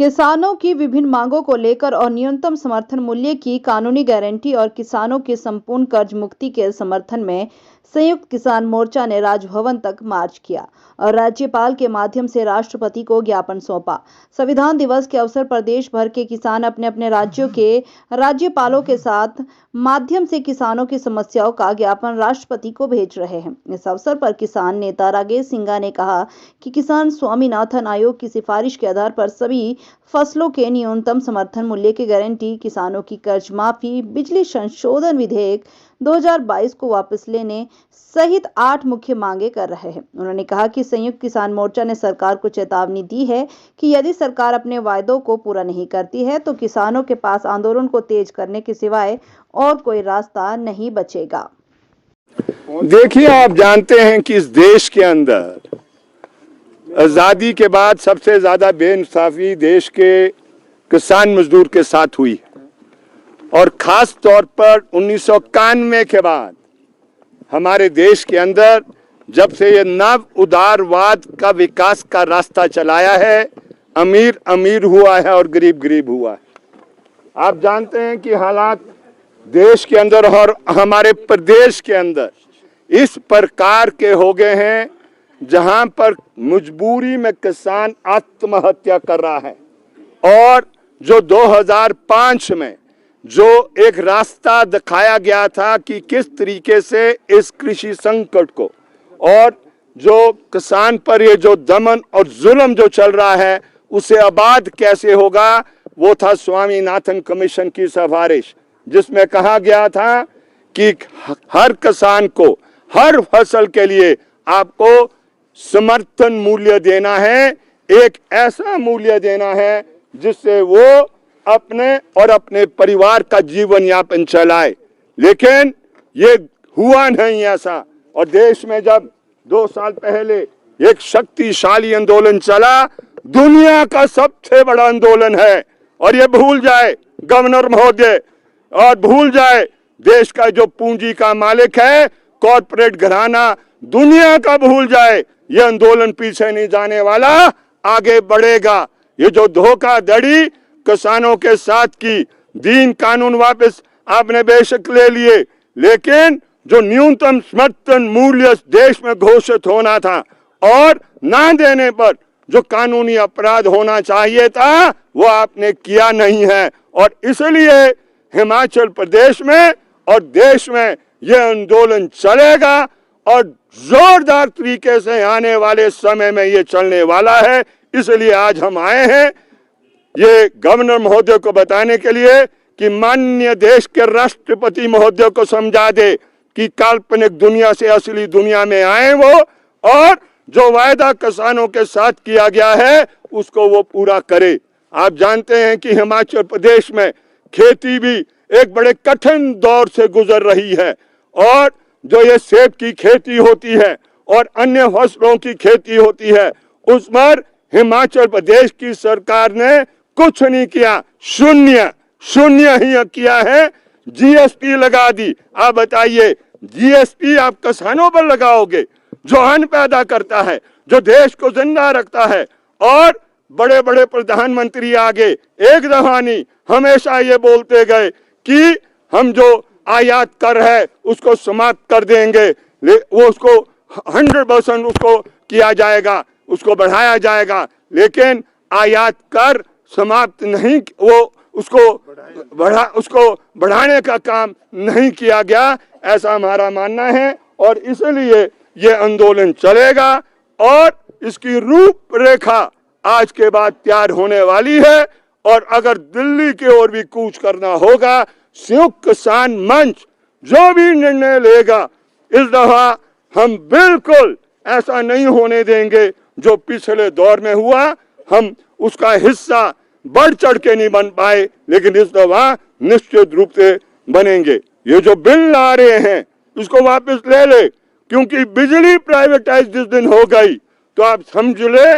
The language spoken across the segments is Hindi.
किसानों की विभिन्न मांगों को लेकर और न्यूनतम समर्थन मूल्य की कानूनी गारंटी और किसानों की संपूर्ण कर्ज मुक्ति के समर्थन में संयुक्त किसान मोर्चा ने राजभवन तक मार्च किया और राज्यपाल के माध्यम से राष्ट्रपति को ज्ञापन सौंपा। संविधान दिवस के अवसर पर देश भर के किसान अपने अपने राज्यों के राज्यपालों के साथ माध्यम से किसानों की समस्याओं का ज्ञापन राष्ट्रपति को भेज रहे हैं। इस अवसर पर किसान नेता राकेश सिंघा ने कहा कि किसान स्वामीनाथन आयोग की सिफारिश के आधार पर सभी फसलों के न्यूनतम समर्थन मूल्य की गारंटी, किसानों की कर्ज माफी, बिजली संशोधन विधेयक 2022 को वापस लेने सहित 8 मुख्य मांगे कर रहे हैं। उन्होंने कहा कि संयुक्त किसान मोर्चा ने सरकार को चेतावनी दी है कि यदि सरकार अपने वायदों को पूरा नहीं करती है तो किसानों के पास आंदोलन को तेज करने के सिवाय और कोई रास्ता नहीं बचेगा। देखिए, आप जानते हैं कि इस देश के अंदर आजादी के बाद सबसे ज्यादा बेइंसाफी देश के किसान मजदूर के साथ हुई है और खास तौर पर 1991 के बाद हमारे देश के अंदर जब से ये नव उदारवाद का विकास का रास्ता चलाया है, अमीर अमीर हुआ है और गरीब गरीब हुआ है। आप जानते हैं कि हालात देश के अंदर और हमारे प्रदेश के अंदर इस प्रकार के हो गए हैं जहां पर मजबूरी में किसान आत्महत्या कर रहा है और जो 2005 में जो एक रास्ता दिखाया गया था कि किस तरीके से इस कृषि संकट को और जो किसान पर ये जो दमन और जुल्म जो चल रहा है उसे आबाद कैसे होगा, वो था स्वामीनाथन कमीशन की सिफारिश, जिसमें कहा गया था कि हर किसान को हर फसल के लिए आपको समर्थन मूल्य देना है, एक ऐसा मूल्य देना है जिससे वो अपने और अपने परिवार का जीवन यापन चलाए। लेकिन ये हुआ नहीं ऐसा और देश में जब 2 साल पहले एक शक्तिशाली आंदोलन चला, दुनिया का सबसे बड़ा आंदोलन है, और ये भूल जाए गवर्नर महोदय और भूल जाए देश का जो पूंजी का मालिक है कॉर्पोरेट घराना, दुनिया का भूल जाए, ये आंदोलन पीछे नहीं जाने वाला, आगे बढ़ेगा। ये जो धोखाधड़ी किसानों के साथ की, दीन कानून वापस आपने बेशक ले लिए, लेकिन जो न्यूनतम समर्थन मूल्य देश में घोषित होना था और ना देने पर जो कानूनी अपराध होना चाहिए था वो आपने किया नहीं है, और इसलिए हिमाचल प्रदेश में और देश में यह आंदोलन चलेगा और जोरदार तरीके से आने वाले समय में ये चलने वाला है। इसलिए आज हम आए हैं ये गवर्नर महोदय को बताने के लिए कि माननीय देश के राष्ट्रपति महोदय को समझा दे कि काल्पनिक दुनिया से असली दुनिया में आए वो, और जो वायदा किसानों के साथ किया गया है उसको वो पूरा करे। आप जानते हैं कि हिमाचल प्रदेश में खेती भी एक बड़े कठिन दौर से गुजर रही है, और जो ये सेब की खेती होती है और अन्य फसलों की खेती होती है उस पर हिमाचल प्रदेश की सरकार ने कुछ नहीं किया, शून्य ही किया है। जीएसटी लगा दी। आप बताइए, जीएसटी आप किसानों पर लगाओगे जो अन्न पैदा करता है, जो देश को जिंदा रखता है, और बड़े बड़े प्रधानमंत्री आगे एक दफा नहीं हमेशा ये बोलते गए कि हम जो आयात कर है उसको समाप्त कर देंगे, वो उसको 100% उसको किया जाएगा, उसको बढ़ाया जाएगा, लेकिन आयात कर समाप्त नहीं, वो उसको बढ़ाने का काम नहीं किया गया, ऐसा हमारा मानना है। और इसलिए ये आंदोलन चलेगा और इसकी रूपरेखा आज के बाद तैयार होने वाली है, और अगर दिल्ली की ओर भी कूच करना होगा, संयुक्त किसान मंच जो भी निर्णय लेगा इस दफा हम बिल्कुल ऐसा नहीं होने देंगे जो पिछले दौर में हुआ। हम उसका हिस्सा बढ़ चढ़ के नहीं बन पाए, लेकिन इस दफा निश्चित रूप से बनेंगे। ये जो बिल ला रहे हैं उसको वापस ले ले, क्योंकि बिजली प्राइवेटाइज जिस दिन हो गई तो आप समझ ले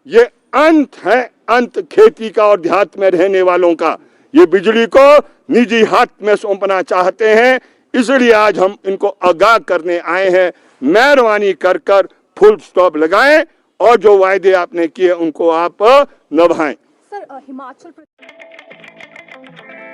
ये अंत है, अंत खेती का और देहात में रहने वालों का। ये बिजली को निजी हाथ में सौंपना चाहते हैं, इसलिए आज हम इनको आगाह करने आए हैं। मेहरबानी कर फुल स्टॉप लगाएं और जो वायदे आपने किए उनको आप निभाएं। सर, हिमाचल प्रदेश